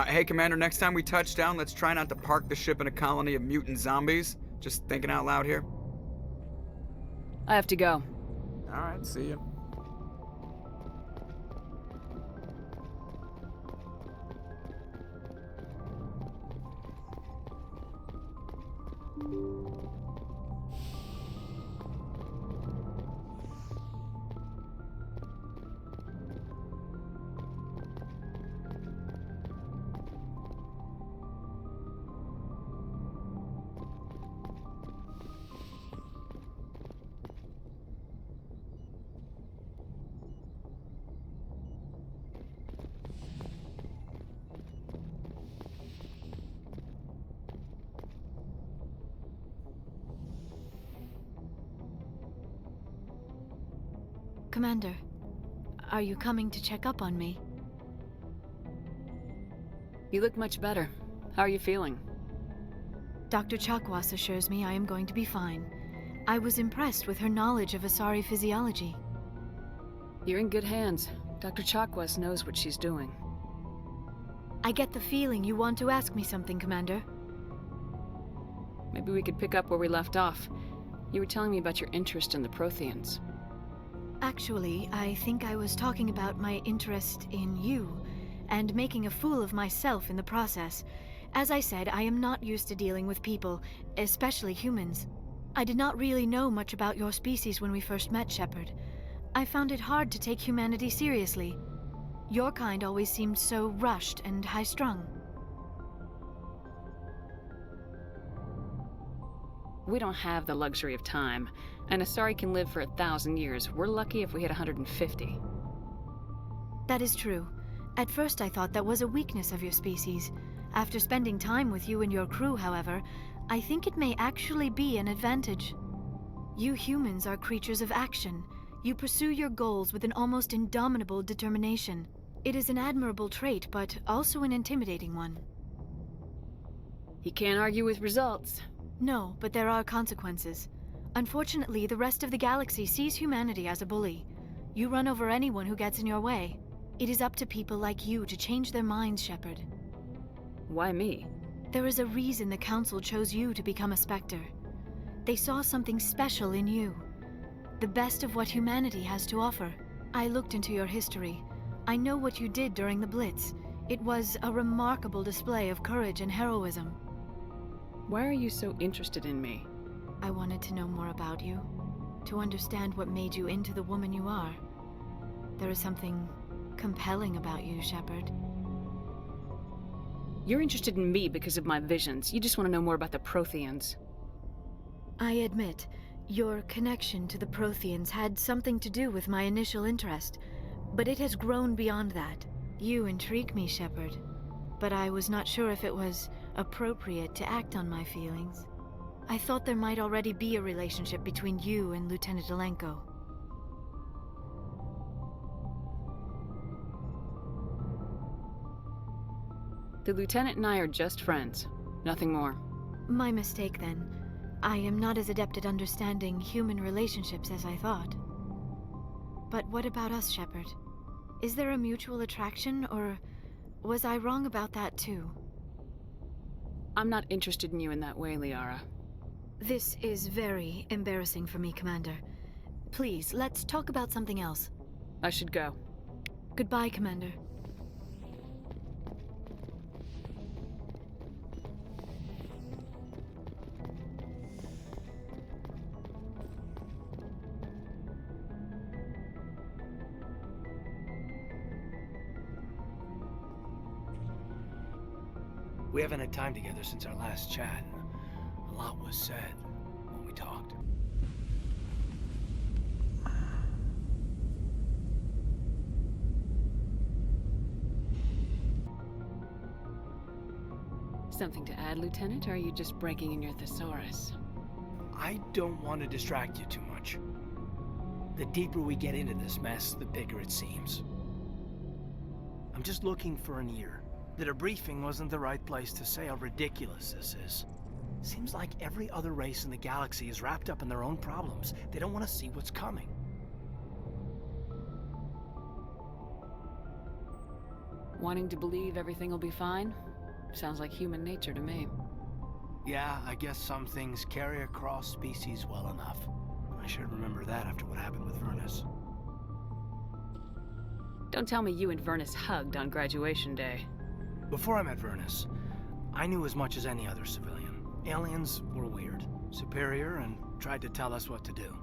Hey, Commander, next time we touch down, let's try not to park the ship in a colony of mutant zombies. Just thinking out loud here. I have to go. Alright, see ya. Commander, are you coming to check up on me? You look much better. How are you feeling? Dr. Chakwas assures me I am going to be fine. I was impressed with her knowledge of Asari physiology. You're in good hands. Dr. Chakwas knows what she's doing. I get the feeling you want to ask me something, Commander. Maybe we could pick up where we left off. You were telling me about your interest in the Protheans. Actually, I think I was talking about my interest in you, and making a fool of myself in the process. As I said, I am not used to dealing with people, especially humans. I did not really know much about your species when we first met, Shepard. I found it hard to take humanity seriously. Your kind always seemed so rushed and high-strung. We don't have the luxury of time. An Asari can live for 1,000 years. We're lucky if we hit 150. That is true. At first I thought that was a weakness of your species. After spending time with you and your crew, however, I think it may actually be an advantage. You humans are creatures of action. You pursue your goals with an almost indomitable determination. It is an admirable trait, but also an intimidating one. You can't argue with results. No, but there are consequences. Unfortunately, the rest of the galaxy sees humanity as a bully. You run over anyone who gets in your way. It is up to people like you to change their minds, Shepard. Why me? There is a reason the Council chose you to become a Spectre. They saw something special in you. The best of what humanity has to offer. I looked into your history. I know what you did during the Blitz. It was a remarkable display of courage and heroism. Why are you so interested in me? I wanted to know more about you, to understand what made you into the woman you are. There is something compelling about you, Shepard. You're interested in me because of my visions. You just want to know more about the Protheans. I admit, your connection to the Protheans had something to do with my initial interest, but it has grown beyond that. You intrigue me, Shepard, but I was not sure if it was appropriate to act on my feelings. I thought there might already be a relationship between you and Lieutenant Alenko. The Lieutenant and I are just friends. Nothing more. My mistake, then. I am not as adept at understanding human relationships as I thought. But what about us, Shepard? Is there a mutual attraction, or was I wrong about that too? I'm not interested in you in that way, Liara. This is very embarrassing for me, Commander. Please, let's talk about something else. I should go. Goodbye, Commander. We haven't had time together since our last chat. A lot was said when we talked. Something to add, Lieutenant, or are you just breaking in your thesaurus? I don't want to distract you too much. The deeper we get into this mess, the bigger it seems. I'm just looking for an ear. The debriefing wasn't the right place to say how ridiculous this is. Seems like every other race in the galaxy is wrapped up in their own problems. They don't want to see what's coming. Wanting to believe everything will be fine? Sounds like human nature to me. Yeah, I guess some things carry across species well enough. I should remember that after what happened with Vernus. Don't tell me you and Vernus hugged on graduation day. Before I met Vernus, I knew as much as any other civilian. Aliens were weird, superior, and tried to tell us what to do.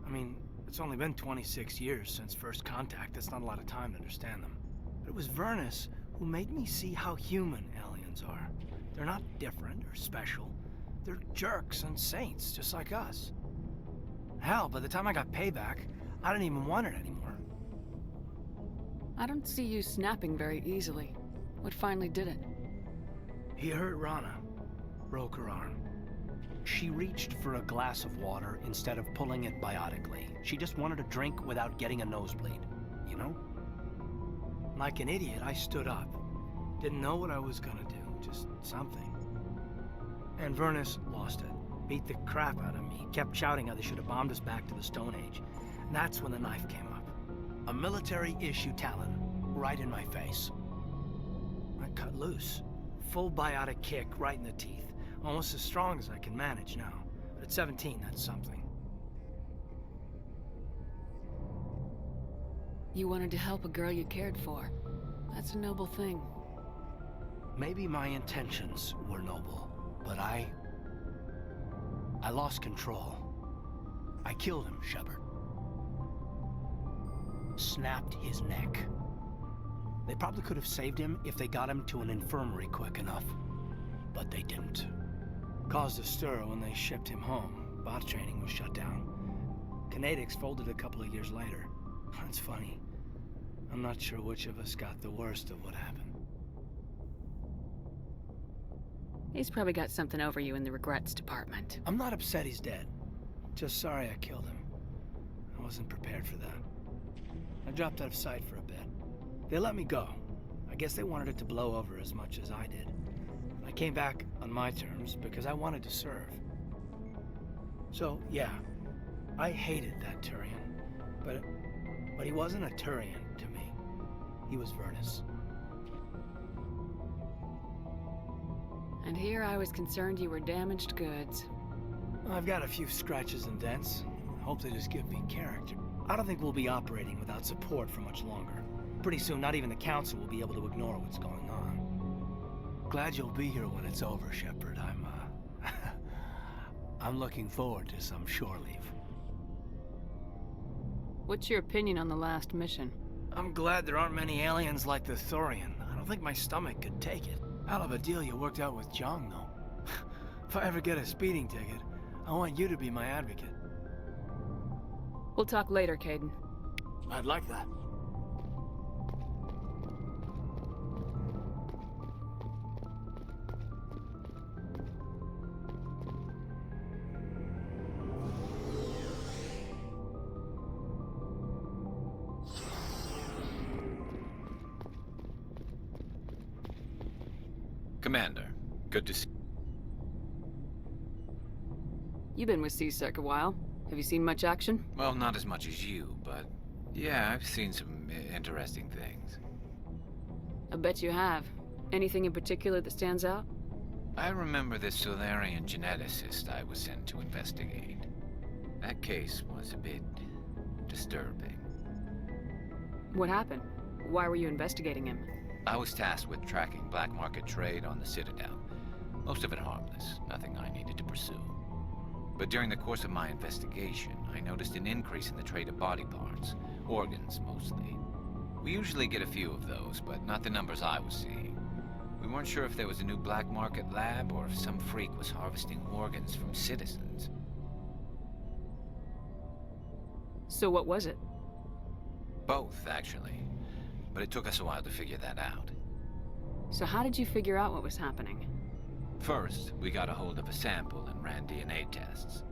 I mean, it's only been 26 years since first contact. That's not a lot of time to understand them. But it was Vernus who made me see how human aliens are. They're not different or special. They're jerks and saints, just like us. Hell, by the time I got payback, I didn't even want it anymore. I don't see you snapping very easily. What finally did it? He hurt Rana, broke her arm. She reached for a glass of water instead of pulling it biotically. She just wanted a drink without getting a nosebleed, you know? Like an idiot, I stood up. Didn't know what I was gonna do, just something. And Vernus lost it. Beat the crap out of me. Kept shouting how they should have bombed us back to the Stone Age. And that's when the knife came up. A military-issue talon, right in my face. I cut loose. Full biotic kick right in the teeth. Almost as strong as I can manage now. But at 17, that's something. You wanted to help a girl you cared for. That's a noble thing. Maybe my intentions were noble, but I lost control. I killed him, Shepard. Snapped his neck. They probably could have saved him if they got him to an infirmary quick enough. But they didn't. Caused a stir when they shipped him home. Bot training was shut down. Kinetics folded a couple of years later. That's funny. I'm not sure which of us got the worst of what happened. He's probably got something over you in the regrets department. I'm not upset he's dead. Just sorry I killed him. I wasn't prepared for that. I dropped out of sight for a bit. They let me go. I guess they wanted it to blow over as much as I did. I came back on my terms because I wanted to serve. So, yeah, I hated that Turian. But he wasn't a Turian to me. He was Vernus. And here I was concerned you were damaged goods. I've got a few scratches and dents. I hope they just give me character. I don't think we'll be operating without support for much longer. Pretty soon, not even the Council will be able to ignore what's going on. Glad you'll be here when it's over, Shepard. I'm looking forward to some shore leave. What's your opinion on the last mission? I'm glad there aren't many aliens like the Thorian. I don't think my stomach could take it. Hell of a deal you worked out with Jong, though. If I ever get a speeding ticket, I want you to be my advocate. We'll talk later, Kaidan. I'd like that. Commander, good to see. You've been with C-Sec a while. Have you seen much action? Well, not as much as you, but yeah, I've seen some interesting things. I bet you have. Anything in particular that stands out? I remember this Solarian geneticist I was sent to investigate. That case was a bit disturbing. What happened? Why were you investigating him? I was tasked with tracking black market trade on the Citadel. Most of it harmless, nothing I needed to pursue. But during the course of my investigation, I noticed an increase in the trade of body parts, organs mostly. We usually get a few of those, but not the numbers I was seeing. We weren't sure if there was a new black market lab or if some freak was harvesting organs from citizens. So what was it? Both, actually. But it took us a while to figure that out. So how did you figure out what was happening? First, we got a hold of a sample and ran DNA tests.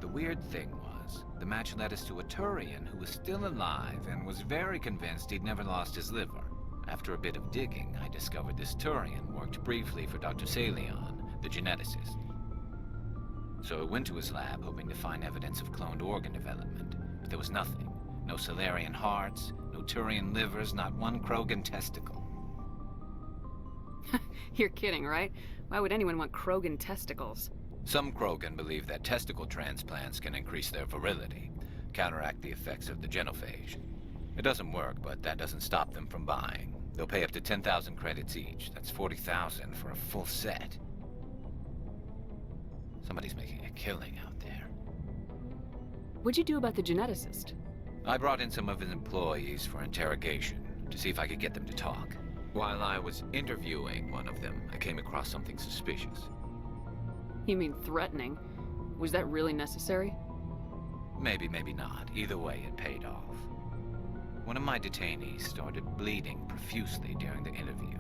The weird thing was, the match led us to a Turian who was still alive and was very convinced he'd never lost his liver. After a bit of digging, I discovered this Turian worked briefly for Dr. Salion, the geneticist. So I went to his lab hoping to find evidence of cloned organ development, but there was nothing. No Solarian hearts, no Turian livers, not one Krogan testicle. You're kidding, right? Why would anyone want Krogan testicles? Some Krogan believe that testicle transplants can increase their virility, counteract the effects of the genophage. It doesn't work, but that doesn't stop them from buying. They'll pay up to 10,000 credits each. That's 40,000 for a full set. Somebody's making a killing out there. What'd you do about the geneticist? I brought in some of his employees for interrogation, to see if I could get them to talk. While I was interviewing one of them, I came across something suspicious. You mean threatening? Was that really necessary? Maybe, maybe not. Either way, it paid off. One of my detainees started bleeding profusely during the interview.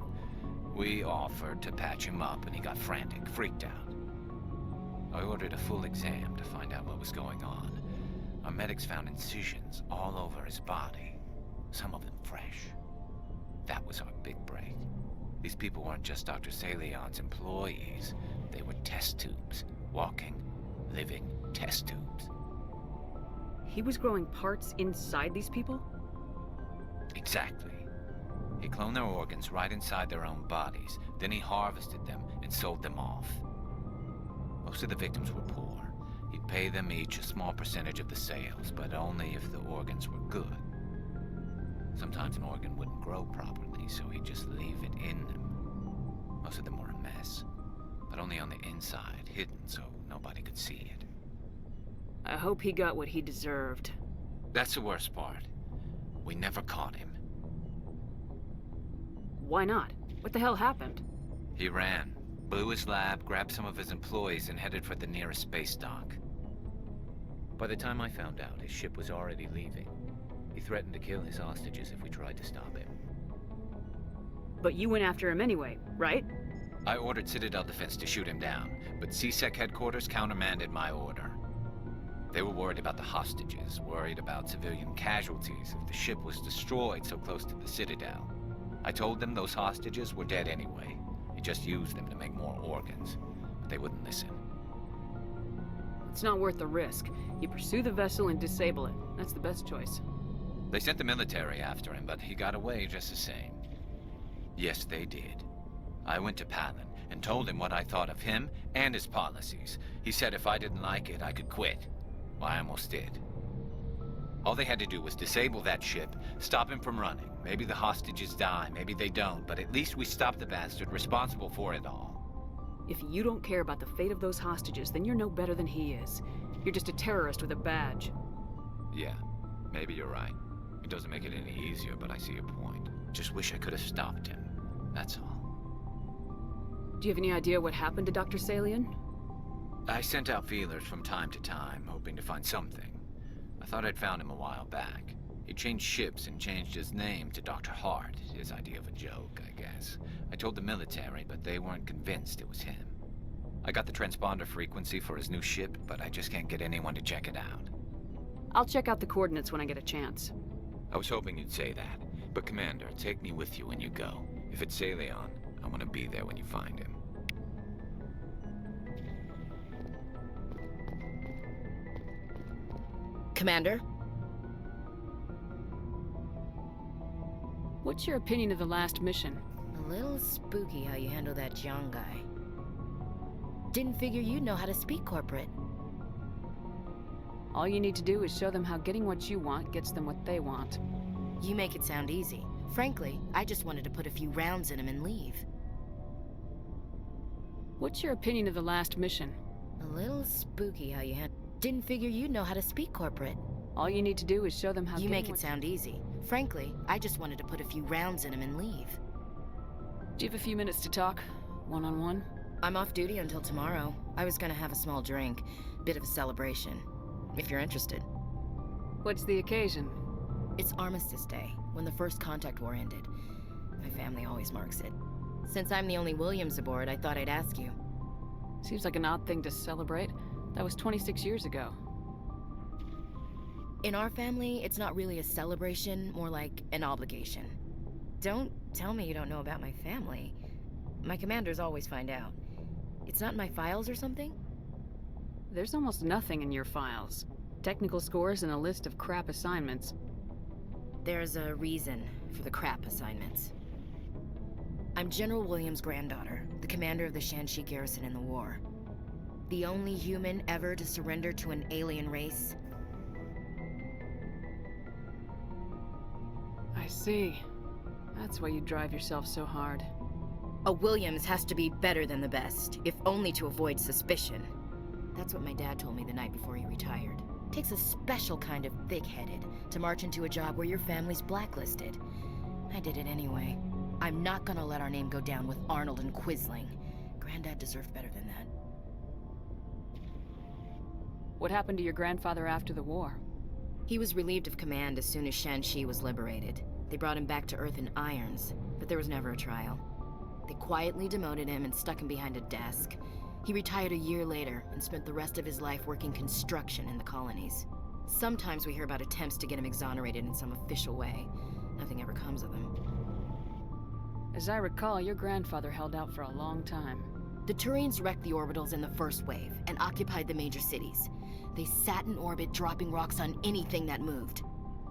We offered to patch him up, and he got frantic, freaked out. I ordered a full exam to find out what was going on. Our medics found incisions all over his body, some of them fresh. That was our big break. These people weren't just Dr. Salion's employees. They were test tubes. Walking, living test tubes. He was growing parts inside these people? Exactly. He cloned their organs right inside their own bodies. Then he harvested them and sold them off. Most of the victims were poor. He'd pay them each a small percentage of the sales, but only if the organs were good. Sometimes an organ wouldn't grow properly, so he'd just leave it in them. Most of them were a mess, but only on the inside, hidden so nobody could see it. I hope he got what he deserved. That's the worst part. We never caught him. Why not? What the hell happened? He ran, blew his lab, grabbed some of his employees, and headed for the nearest space dock. By the time I found out, his ship was already leaving. He threatened to kill his hostages if we tried to stop him. But you went after him anyway, right? I ordered Citadel Defense to shoot him down, but CSEC headquarters countermanded my order. They were worried about the hostages, worried about civilian casualties if the ship was destroyed so close to the Citadel. I told them those hostages were dead anyway. He just used them to make more organs, but they wouldn't listen. It's not worth the risk. You pursue the vessel and disable it. That's the best choice. They sent the military after him, but he got away just the same. Yes, they did. I went to Palin and told him what I thought of him and his policies. He said if I didn't like it, I could quit. Well, I almost did. All they had to do was disable that ship, stop him from running. Maybe the hostages die, maybe they don't, but at least we stopped the bastard responsible for it all. If you don't care about the fate of those hostages, then you're no better than he is. You're just a terrorist with a badge. Yeah, maybe you're right. It doesn't make it any easier, but I see your point. Just wish I could have stopped him. That's all. Do you have any idea what happened to Dr. Salion? I sent out feelers from time to time, hoping to find something. I thought I'd found him a while back. He changed ships and changed his name to Dr. Hart, his idea of a joke, I guess. I told the military, but they weren't convinced it was him. I got the transponder frequency for his new ship, but I just can't get anyone to check it out. I'll check out the coordinates when I get a chance. I was hoping you'd say that, but Commander, take me with you when you go. If it's Salion, I want to be there when you find him. Commander? What's your opinion of the last mission? A little spooky how you handle that young guy. Didn't figure you'd know how to speak corporate. All you need to do is show them how getting what you want gets them what they want. You make it sound easy. Frankly, I just wanted to put a few rounds in him and leave. What's your opinion of the last mission? A little spooky how you Didn't figure you'd know how to speak corporate. All you need to do is show them how You getting make it what sound easy. Frankly, I just wanted to put a few rounds in him and leave. Do you have a few minutes to talk? One-on-one? I'm off duty until tomorrow. I was gonna have a small drink. Bit of a celebration. If you're interested. What's the occasion? It's Armistice Day, when the first contact war ended. My family always marks it. Since I'm the only Williams aboard, I thought I'd ask you. Seems like an odd thing to celebrate. That was 26 years ago. In our family, it's not really a celebration, more like an obligation. Don't tell me you don't know about my family. My commanders always find out. It's not in my files or something? There's almost nothing in your files. Technical scores and a list of crap assignments. There's a reason for the crap assignments. I'm General Williams' granddaughter, the commander of the Shanxi garrison in the war. The only human ever to surrender to an alien race. I see. That's why you drive yourself so hard. A Williams has to be better than the best, if only to avoid suspicion. That's what my dad told me the night before he retired. Takes a special kind of thick-headed to march into a job where your family's blacklisted. I did it anyway. I'm not gonna let our name go down with Arnold and Quisling. Granddad deserved better than that. What happened to your grandfather after the war? He was relieved of command as soon as Shanxi was liberated. They brought him back to Earth in irons, but there was never a trial. They quietly demoted him and stuck him behind a desk. He retired a year later and spent the rest of his life working construction in the colonies. Sometimes we hear about attempts to get him exonerated in some official way. Nothing ever comes of them. As I recall, your grandfather held out for a long time. The Turians wrecked the orbitals in the first wave and occupied the major cities. They sat in orbit, dropping rocks on anything that moved.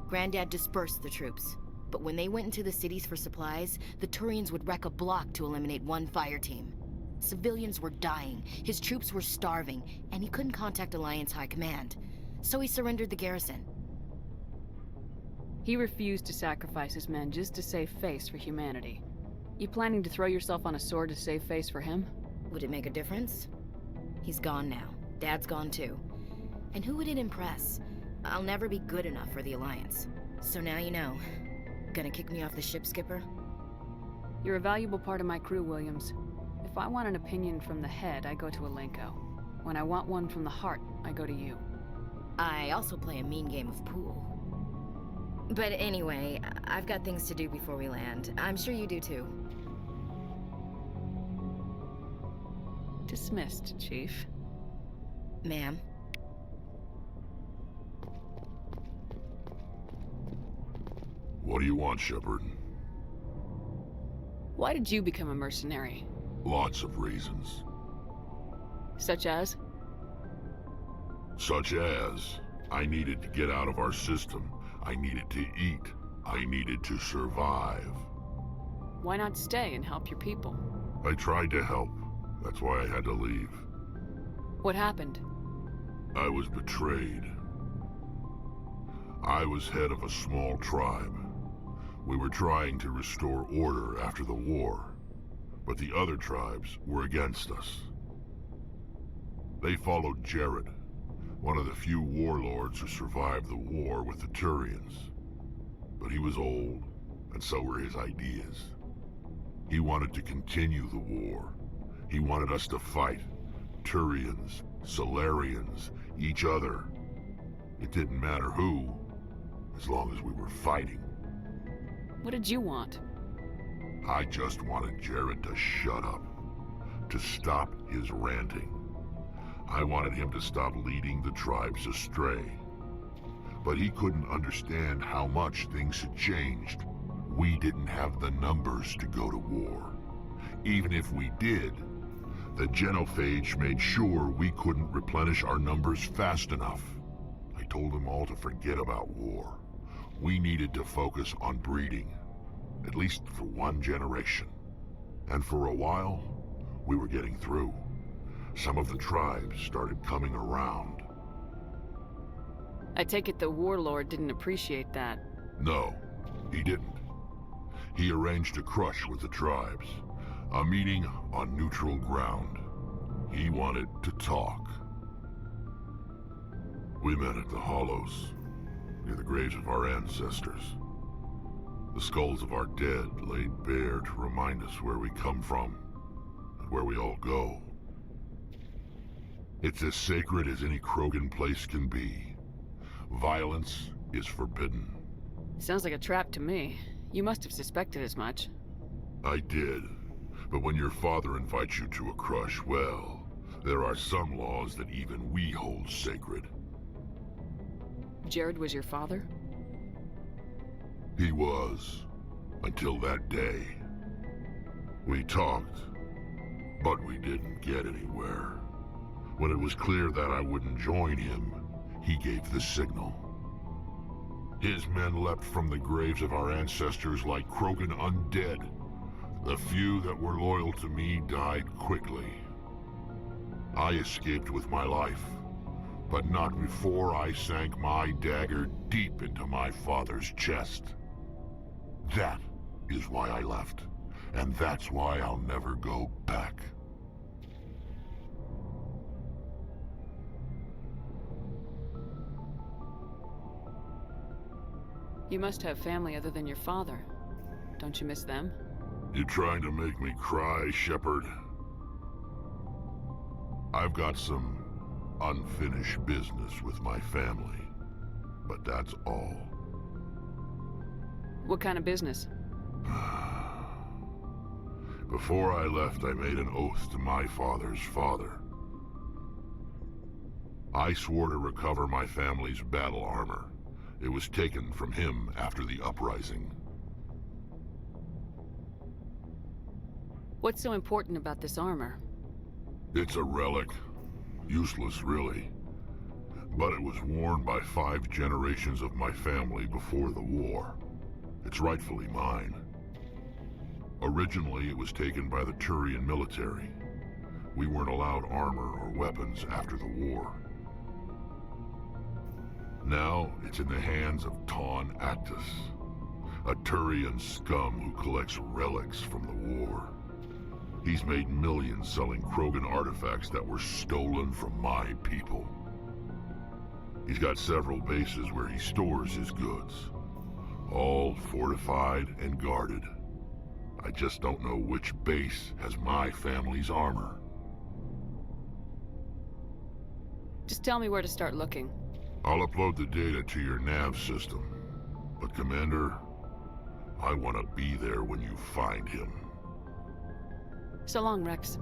Granddad dispersed the troops, but when they went into the cities for supplies, the Turians would wreck a block to eliminate one fire team. Civilians were dying, his troops were starving, and he couldn't contact Alliance High Command. So he surrendered the garrison. He refused to sacrifice his men just to save face for humanity. You planning to throw yourself on a sword to save face for him? Would it make a difference? He's gone now. Dad's gone too. And who would it impress? I'll never be good enough for the Alliance. So now you know. Gonna kick me off the ship, Skipper? You're a valuable part of my crew, Williams. If I want an opinion from the head, I go to Alenko. When I want one from the heart, I go to you. I also play a mean game of pool. But anyway, I've got things to do before we land. I'm sure you do too. Dismissed, Chief. Ma'am? What do you want, Shepard? Why did you become a mercenary? Lots of reasons. Such as? Such as, I needed to get out of our system. I needed to eat. I needed to survive. Why not stay and help your people? I tried to help. That's why I had to leave. What happened? I was betrayed. I was head of a small tribe. We were trying to restore order after the war, but the other tribes were against us. They followed Jared, one of the few warlords who survived the war with the Turians. But he was old, and so were his ideas. He wanted to continue the war. He wanted us to fight. Turians, Solarians, each other. It didn't matter who, as long as we were fighting. What did you want? I just wanted Jared to shut up, to stop his ranting. I wanted him to stop leading the tribes astray. But he couldn't understand how much things had changed. We didn't have the numbers to go to war. Even if we did, the genophage made sure we couldn't replenish our numbers fast enough. I told them all to forget about war. We needed to focus on breeding, at least for one generation. And for a while, we were getting through. Some of the tribes started coming around. I take it the warlord didn't appreciate that. No, he didn't. He arranged a crush with the tribes, a meeting on neutral ground. He wanted to talk. We met at the Hollows, near the graves of our ancestors. The skulls of our dead laid bare to remind us where we come from, and where we all go. It's as sacred as any Krogan place can be. Violence is forbidden. Sounds like a trap to me. You must have suspected as much. I did. But when your father invites you to a crush, well, there are some laws that even we hold sacred. Jared was your father? He was, until that day. We talked, but we didn't get anywhere. When it was clear that I wouldn't join him, he gave the signal. His men leapt from the graves of our ancestors like Krogan undead. The few that were loyal to me died quickly. I escaped with my life, but not before I sank my dagger deep into my father's chest. That is why I left, and that's why I'll never go back. You must have family other than your father. Don't you miss them? You trying to make me cry, Shepard? I've got some unfinished business with my family, but that's all. What kind of business? Before I left, I made an oath to my father's father. I swore to recover my family's battle armor. It was taken from him after the uprising. What's so important about this armor? It's a relic. Useless, really. But it was worn by 5 generations of my family before the war. It's rightfully mine. Originally, it was taken by the Turian military. We weren't allowed armor or weapons after the war. Now, it's in the hands of Ton Actus, a Turian scum who collects relics from the war. He's made millions selling Krogan artifacts that were stolen from my people. He's got several bases where he stores his goods, all fortified and guarded. I just don't know which base has my family's armor. Just tell me where to start looking. I'll upload the data to your nav system. But Commander, I want to be there when you find him. So long, Rex.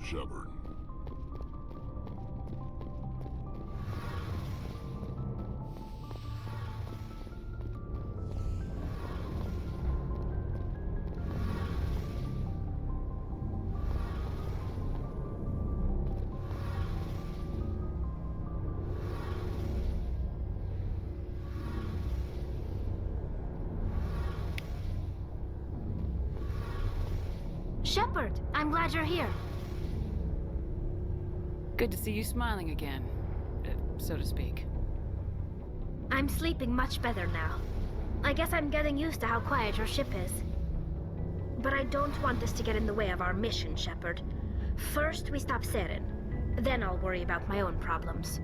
Shepard. Shepard, I'm glad you're here. Good to see you smiling again, so to speak. I'm sleeping much better now. I guess I'm getting used to how quiet your ship is. But I don't want this to get in the way of our mission, Shepard. First, we stop Saren. Then I'll worry about my own problems.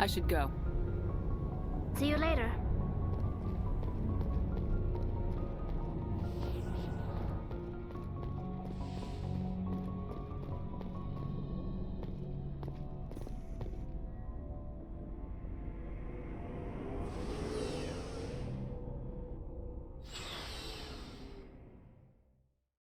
I should go. See you later.